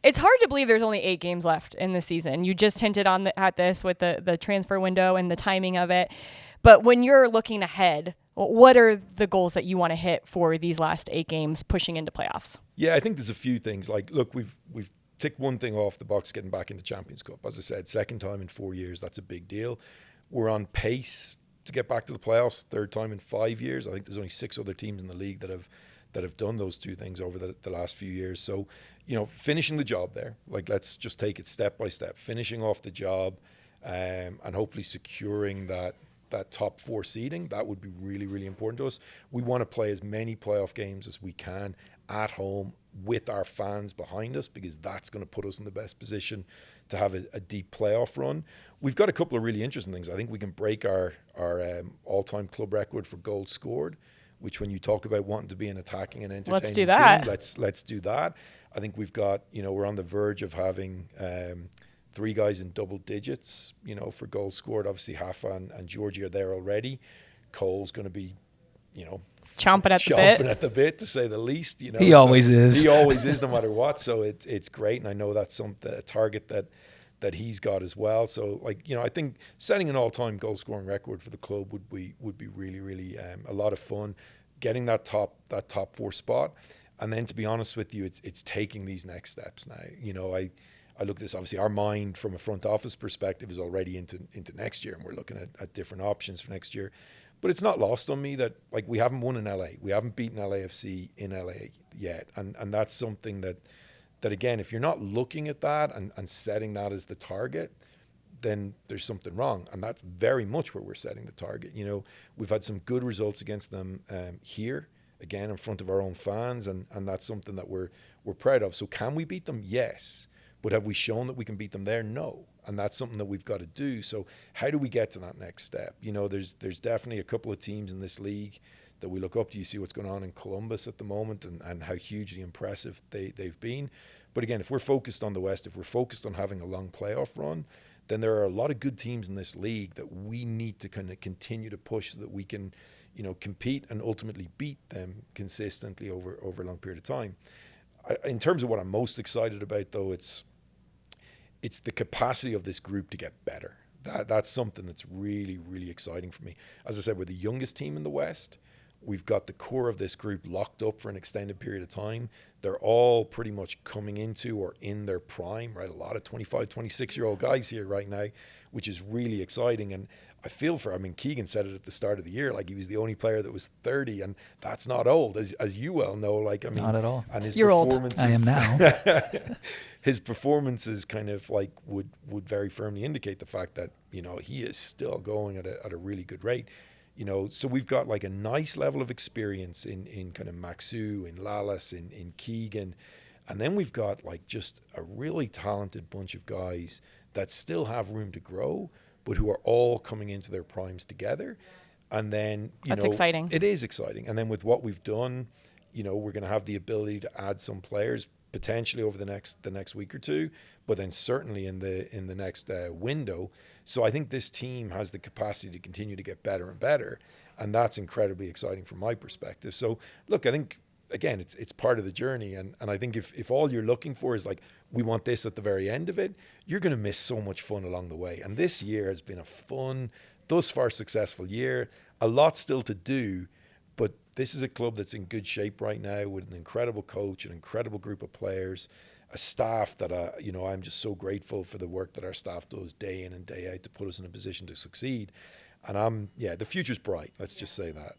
It's hard to believe there's only 8 games left in the season. You just hinted at this with the transfer window and the timing of it. But when you're looking ahead, what are the goals that you want to hit for these last 8 games pushing into playoffs? Yeah, I think there's a few things. Like, look, we've ticked one thing off the box, getting back into Champions Cup. As I said, second time in 4 years, that's a big deal. We're on pace to get back to the playoffs, third time in 5 years. I think there's only 6 other teams in the league that have done those two things over the last few years. So, finishing the job there, like, let's just take it step by step, finishing off the job, and hopefully securing that top 4 seeding. That would be really, really important to us. We want to play as many playoff games as we can at home with our fans behind us, because that's going to put us in the best position to have a deep playoff run. We've got a couple of really interesting things. I think we can break our all-time club record for goals scored, which, when you talk about wanting to be an attacking and entertaining let's do that. team, let's do that. I think we've got, we're on the verge of having 3 guys in double digits, for goals scored. Obviously, Hafa and Georgie are there already. Cole's going to be, chomping at the bit, to say the least. He always is. He always is, no matter what. So it's great, and I know that's a target that he's got as well. So, I think setting an all-time goal-scoring record for the club would be really, really a lot of fun. Getting that top 4 spot, and then, to be honest with you, it's taking these next steps now. I look at this, obviously our mind from a front office perspective is already into next year, and we're looking at different options for next year. But it's not lost on me that, we haven't won in LA. We haven't beaten LAFC in LA yet. And that's something that again, if you're not looking at that and setting that as the target, then there's something wrong. And that's very much where we're setting the target. We've had some good results against them here, again, in front of our own fans. And that's something that we're proud of. So can we beat them? Yes. But have we shown that we can beat them there? No. And that's something that we've got to do. So how do we get to that next step? There's definitely a couple of teams in this league that we look up to. You see what's going on in Columbus at the moment and how hugely impressive they've been. But again, if we're focused on the West, if we're focused on having a long playoff run, then there are a lot of good teams in this league that we need to kind of continue to push so that we can, compete and ultimately beat them consistently over a long period of time. In terms of what I'm most excited about, though, it's the capacity of this group to get better. That's something that's really, really exciting for me. As I said, we're the youngest team in the West. We've got the core of this group locked up for an extended period of time. They're all pretty much coming into or in their prime, right? A lot of 25, 26-year-old guys here right now, which is really exciting. And I feel Keegan said it at the start of the year, he was the only player that was 30, and that's not old, as you well know. Not at all. And his You're old. I am now. His performances kind of would very firmly indicate the fact that, he is still going at a really good rate. So we've got a nice level of experience in kind of Maxu, in Lalas, in Keegan. And then we've got just a really talented bunch of guys that still have room to grow, but who are all coming into their primes together. And then, that's exciting. It is exciting. And then with what we've done, we're going to have the ability to add some players potentially over the next week or two, but then certainly in the next window. So I think this team has the capacity to continue to get better and better, and that's incredibly exciting from my perspective. So look, I think again it's part of the journey, and I think if all you're looking for is we want this at the very end of it, you're going to miss so much fun along the way. And this year has been a fun, thus far successful year. A lot still to do, but this is a club that's in good shape right now with an incredible coach, an incredible group of players, a staff that, I'm just so grateful for the work that our staff does day in and day out to put us in a position to succeed. And the future's bright. Let's just say that.